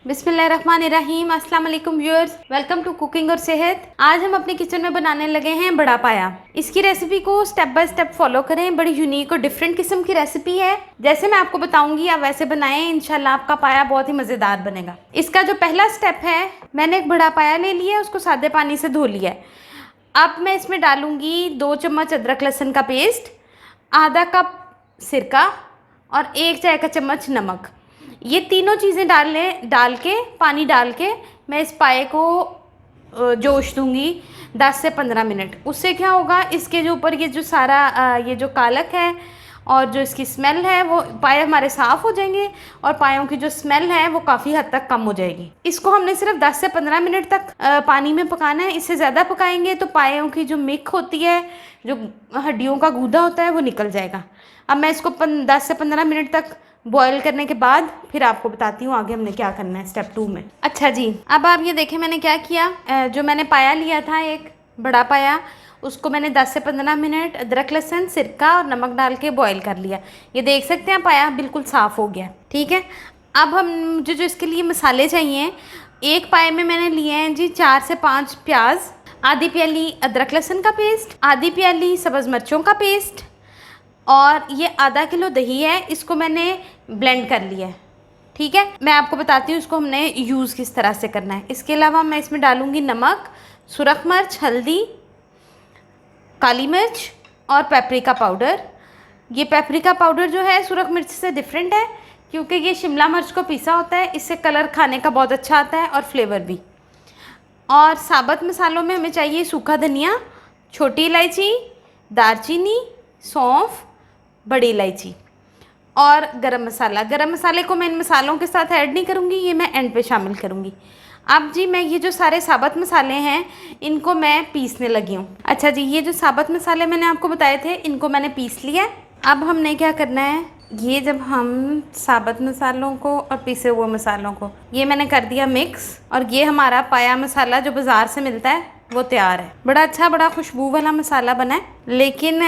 बिस्मिल्लाहिर्रहमानिर्रहीम। अस्सलाम वालेकुम व्यूअर्स, वेलकम टू कुकिंग और सेहत। आज हम अपने किचन में बनाने लगे हैं बड़ा पाया। इसकी रेसिपी को स्टेप बाय स्टेप फॉलो करें। बड़ी यूनिक और डिफरेंट किस्म की रेसिपी है। जैसे मैं आपको बताऊंगी आप वैसे बनाएं, इंशाल्लाह आपका पाया बहुत ही मज़ेदार बनेगा। इसका जो पहला स्टेप है, मैंने एक बड़ा पाया ले लिया, उसको सादे पानी से धो लिया है। अब मैं इसमें डालूंगी 2 चम्मच अदरक लहसुन का पेस्ट, आधा कप सिरका और 1 चाय का चम्मच नमक। ये तीनों चीज़ें डाल के पानी डाल के मैं इस पाए को जोश दूंगी 10 से 15 मिनट। उससे क्या होगा, इसके जो ऊपर ये जो सारा ये जो कालक है और जो इसकी स्मेल है वो पाए हमारे साफ़ हो जाएंगे और पायों की जो स्मेल है वो काफ़ी हद तक कम हो जाएगी। इसको हमने सिर्फ 10 से 15 मिनट तक पानी में पकाना है। इससे ज़्यादा पकाएंगे तो पायों की जो मिक होती है, जो हड्डियों का गूदा होता है, वो निकल जाएगा। अब मैं इसको 10 से 15 मिनट तक बॉईल करने के बाद फिर आपको बताती हूँ आगे हमने क्या करना है स्टेप 2 में। अच्छा जी, अब आप ये देखें मैंने क्या किया। जो मैंने पाया लिया था एक बड़ा पाया, उसको मैंने 10 से 15 मिनट अदरक लहसुन सिरका और नमक डाल के बॉईल कर लिया। ये देख सकते हैं पाया बिल्कुल साफ़ हो गया। ठीक है, अब हम मुझे जो इसके लिए मसाले चाहिए, एक पाए में मैंने लिए हैं जी 4 से 5 प्याज, आधी प्याली अदरक लहसुन का पेस्ट, आधी प्याली सब्ज़ मिर्चों का पेस्ट और ये आधा किलो दही है। इसको मैंने ब्लेंड कर लिया है। ठीक है, मैं आपको बताती हूँ इसको हमने यूज़ किस तरह से करना है। इसके अलावा मैं इसमें डालूँगी नमक, सुरख मिर्च, हल्दी, काली मिर्च और पेपरिका पाउडर। ये पेपरिका पाउडर जो है सुरख मिर्च से डिफरेंट है क्योंकि ये शिमला मिर्च को पीसा होता है। इससे कलर खाने का बहुत अच्छा आता है और फ्लेवर भी। और साबुत मसालों में हमें चाहिए सूखा धनिया, छोटी इलायची, दालचीनी, सौंफ, बड़ी इलायची और गरम मसाला। गरम मसाले को मैं इन मसालों के साथ ऐड नहीं करूँगी, ये मैं एंड पे शामिल करूँगी। अब जी मैं ये जो सारे साबुत मसाले हैं इनको मैं पीसने लगी हूँ। अच्छा जी, ये जो साबुत मसाले मैंने आपको बताए थे इनको मैंने पीस लिया। अब हमने क्या करना है, ये जब हम साबुत मसालों को और पिसे हुए मसालों को ये मैंने कर दिया मिक्स, और ये हमारा पाया मसाला जो बाज़ार से मिलता है वो तैयार है। बड़ा अच्छा, बड़ा खुशबू वाला मसाला बना है, लेकिन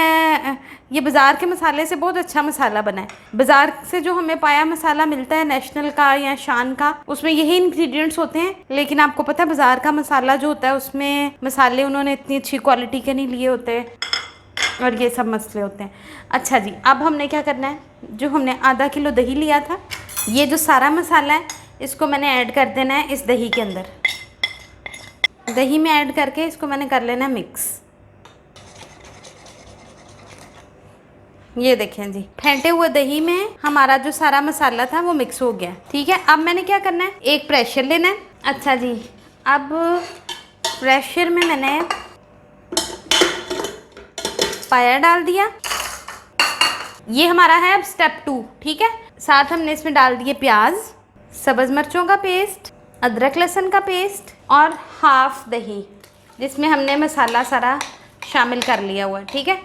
ये बाज़ार के मसाले से बहुत अच्छा मसाला बना है। बाज़ार से जो हमें पाया मसाला मिलता है नेशनल का या शान का, उसमें यही इंग्रेडिएंट्स होते हैं, लेकिन आपको पता है बाज़ार का मसाला जो होता है उसमें मसाले उन्होंने इतनी अच्छी क्वालिटी के नहीं लिए होते और ये सब मसले होते हैं। अच्छा जी, अब हमने क्या करना है, जो हमने आधा किलो दही लिया था, ये जो सारा मसाला है इसको मैंने ऐड कर देना है इस दही के अंदर। दही में ऐड करके इसको मैंने कर लेना मिक्स। ये देखें जी, फेंटे हुए दही में हमारा जो सारा मसाला था वो मिक्स हो गया। ठीक है, अब मैंने क्या करना है, एक प्रेशर लेना है। अच्छा जी, अब प्रेशर में मैंने पाया डाल दिया। ये हमारा है अब स्टेप 2। ठीक है, साथ हमने इसमें डाल दिए प्याज, सब्ज़ मिर्चों का पेस्ट, अदरक लहसुन का पेस्ट और हाफ दही जिसमें हमने मसाला सारा शामिल कर लिया हुआ है। ठीक है,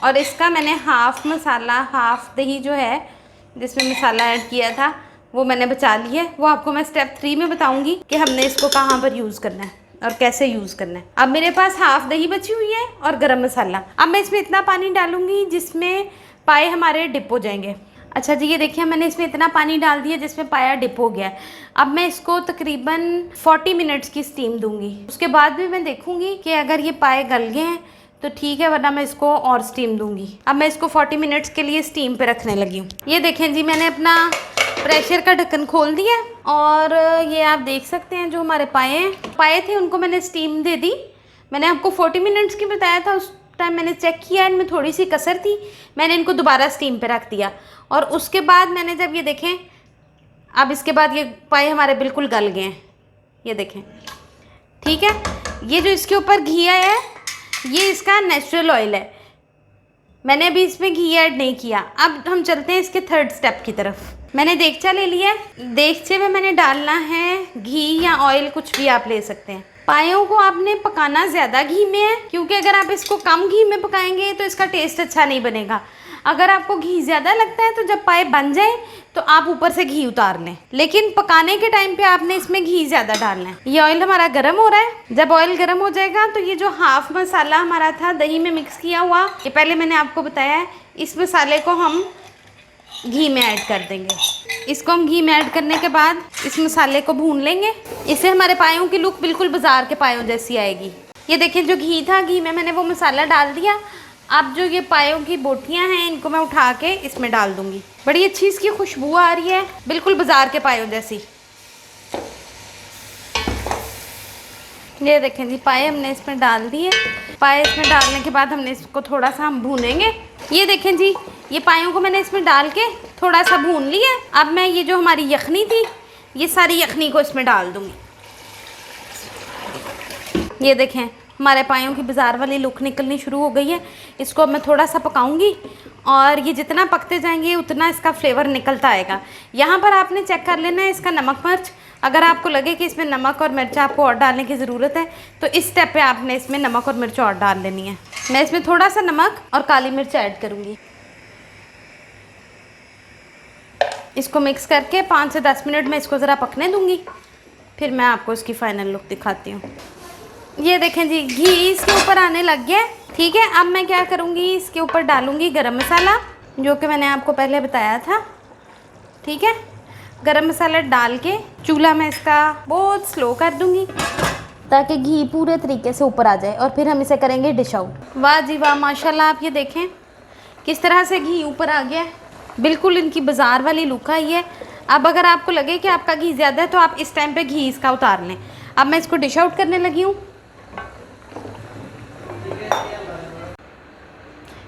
और इसका मैंने हाफ मसाला हाफ दही जो है जिसमें मसाला ऐड किया था वो मैंने बचा लिया है। वो आपको मैं स्टेप 3 में बताऊंगी कि हमने इसको कहाँ पर यूज़ करना है और कैसे यूज़ करना है। अब मेरे पास हाफ दही बची हुई है और गरम मसाला। अब मैं इसमें इतना पानी डालूंगी जिसमें पाए हमारे डिप हो जाएंगे। अच्छा जी, ये देखिए मैंने इसमें इतना पानी डाल दिया जिसमें पाया डिप हो गया है। अब मैं इसको तकरीबन 40 मिनट्स की स्टीम दूंगी। उसके बाद भी मैं देखूंगी कि अगर ये पाए गल गए हैं तो ठीक है, वरना मैं इसको और स्टीम दूंगी। अब मैं इसको 40 मिनट्स के लिए स्टीम पे रखने लगी हूँ। ये देखें जी, मैंने अपना प्रेशर का ढक्कन खोल दिया और ये आप देख सकते हैं जो हमारे पाए थे उनको मैंने स्टीम दे दी। मैंने आपको 40 मिनट्स की बताया था, उस टाइम मैंने चेक किया, इनमें थोड़ी सी कसर थी, मैंने इनको दोबारा स्टीम पे रख दिया। और उसके बाद मैंने जब ये देखें, अब इसके बाद ये पाए हमारे बिल्कुल गल गए हैं। ये देखें, ठीक है, ये जो इसके ऊपर घी आया है ये इसका नेचुरल ऑयल है, मैंने अभी इसमें घी ऐड नहीं किया। अब हम चलते हैं इसके थर्ड स्टेप की तरफ। मैंने देगचा ले लिया, देगचे में मैंने डालना है घी या ऑयल, कुछ भी आप ले सकते हैं। पायों को आपने पकाना ज़्यादा घी में है क्योंकि अगर आप इसको कम घी में पकाएंगे तो इसका टेस्ट अच्छा नहीं बनेगा। अगर आपको घी ज़्यादा लगता है तो जब पाए बन जाए तो आप ऊपर से घी उतार लें, लेकिन पकाने के टाइम पे आपने इसमें घी ज़्यादा डालना है। ये ऑयल हमारा गर्म हो रहा है, जब ऑयल गर्म हो जाएगा तो ये जो हाफ मसाला हमारा था दही में मिक्स किया हुआ, ये पहले मैंने आपको बताया है, इस मसाले को हम घी में ऐड कर देंगे। इसको हम घी में ऐड करने के बाद इस मसाले को भून लेंगे। इससे हमारे पायों की लुक बिल्कुल बाजार के पायों जैसी आएगी। ये देखिए जो घी था, घी में मैंने वो मसाला डाल दिया। अब जो ये पायों की बोटियां हैं इनको मैं उठा के इसमें डाल दूंगी। बड़ी अच्छी इसकी खुशबू आ रही है, बिल्कुल बाजार के पायों जैसी। ये देखें जी पाए हमने इसमें डाल दिए। पाए इसमें डालने के बाद हमने इसको थोड़ा सा हम भूनेंगे। ये देखें जी ये पायों को मैंने इसमें डाल के थोड़ा सा भून लिया। अब मैं ये जो हमारी यखनी थी ये सारी यखनी को इसमें डाल दूंगी। ये देखें हमारे पायों की बाजार वाली लुक निकलनी शुरू हो गई है। इसको अब मैं थोड़ा सा पकाऊंगी और ये जितना पकते जाएंगे उतना इसका फ्लेवर निकलता आएगा। यहाँ पर आपने चेक कर लेना है इसका नमक मिर्च। अगर आपको लगे कि इसमें नमक और मिर्च आपको और डालने की ज़रूरत है तो इस स्टेप पे आपने इसमें नमक और मिर्च और डाल लेनी है। मैं इसमें थोड़ा सा नमक और काली मिर्च ऐड करूँगी। इसको मिक्स करके 5 से 10 मिनट में इसको ज़रा पकने दूँगी, फिर मैं आपको इसकी फ़ाइनल लुक दिखाती हूँ। ये देखें जी घी इसके ऊपर आने लग गया। ठीक है, अब मैं क्या करूँगी इसके ऊपर डालूँगी गरम मसाला, जो कि मैंने आपको पहले बताया था। ठीक है, गरम मसाला डाल के चूल्हा मैं इसका बहुत स्लो कर दूँगी ताकि घी पूरे तरीके से ऊपर आ जाए और फिर हम इसे करेंगे डिश आउट। वाह जी वाह, माशाल्लाह। आप ये देखें किस तरह से घी ऊपर आ गया है, बिल्कुल इनकी बाजार वाली लुक आई है। अब अगर आपको लगे कि आपका घी ज़्यादा है तो आप इस टाइम पे घी इसका उतार लें। अब मैं इसको डिश आउट करने लगी हूँ।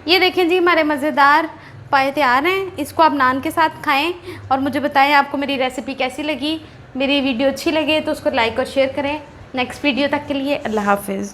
ये देखें जी हमारे मज़ेदार पाए तैयार हैं। इसको आप नान के साथ खाएं और मुझे बताएं आपको मेरी रेसिपी कैसी लगी। मेरी वीडियो अच्छी लगे तो उसको लाइक और शेयर करें। नेक्स्ट वीडियो तक के लिए अल्लाह हाफिज़।